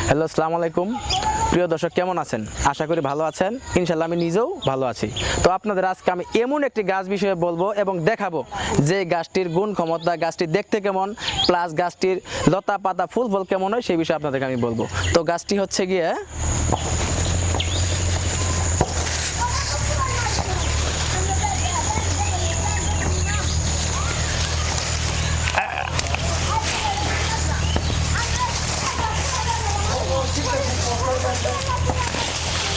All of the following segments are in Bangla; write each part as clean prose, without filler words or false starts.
হ্যালো, আসসালামু আলাইকুম। প্রিয় দর্শক, কেমন আছেন? আশা করি ভালো আছেন। ইনশাল্লাহ আমি নিজেও ভালো আছি। তো আপনাদের আজকে আমি এমন একটি গাছ বিষয়ে বলবো এবং দেখাবো যে গাছটির গুণ ক্ষমতা, গাছটি দেখতে কেমন, প্লাস গাছটির লতা পাতা ফুল ফল কেমন হয় সেই বিষয়ে আপনাদেরকে আমি বলবো। তো গাছটি হচ্ছে গিয়ে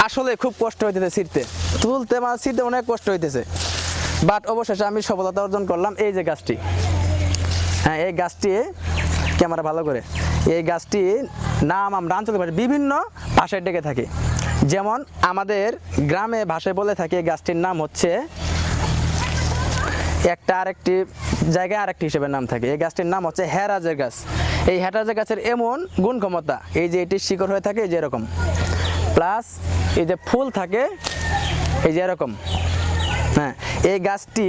আসলে খুব কষ্ট হইতেছে ছিঁড়তে, তুলতে ছিঁড়তে অনেক কষ্ট হইতেছে, বাট অবশেষে আমি সফলতা অর্জন করলাম। এই যে গাছটি, হ্যাঁ এই গাছটি, ক্যামেরা ভালো করে, এই গাছটি নাম আমরা আঞ্চলিক ভাষায় বিভিন্ন ভাষায় ডেকে থাকি। যেমন আমাদের গ্রামে ভাষায় বলে থাকি এই গাছটির নাম হচ্ছে একটা, আরেকটি জায়গায় আরেকটি হিসেবে নাম থাকে। এই গাছটির নাম হচ্ছে হেরাজের গাছ। এই হেরাজের গাছের এমন গুণ ক্ষমতা, এই যে এটির শিকড় হয়ে থাকে এই যে এরকম, প্লাস এই যে ফুল থাকে এই যে এরকম। হ্যাঁ, এই গাছটি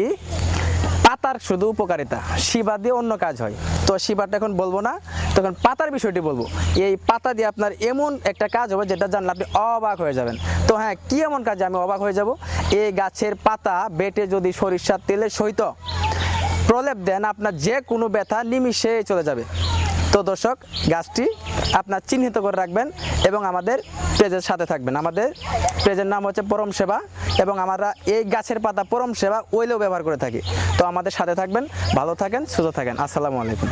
পাতার শুধু উপকারিতা, শিবা দিয়ে অন্য কাজ হয়। তো শিবাটা এখন বলবো না, তখন পাতার বিষয়টি বলবো। এই পাতা দিয়ে আপনার এমন একটা কাজ হবে যেটা জানলে আপনি অবাক হয়ে যাবেন। তো হ্যাঁ, কি এমন কাজে আমি অবাক হয়ে যাব? এই গাছের পাতা বেটে যদি সরিষার তেলে সহিত প্রলেপ দেন, আপনার যে কোনো ব্যথা নিমিষে চলে যাবে। তো দর্শক, গাছটি আপনার চিহ্নিত করে রাখবেন এবং আমাদের পেজের সাথে থাকবেন। আমাদের পেজের নাম হচ্ছে পরম সেবা এবং আমরা এই গাছের পাতা পরম সেবা ওইলেও ব্যবহার করে থাকি। তো আমাদের সাথে থাকবেন, ভালো থাকেন, সুস্থ থাকেন। আসসালামু আলাইকুম।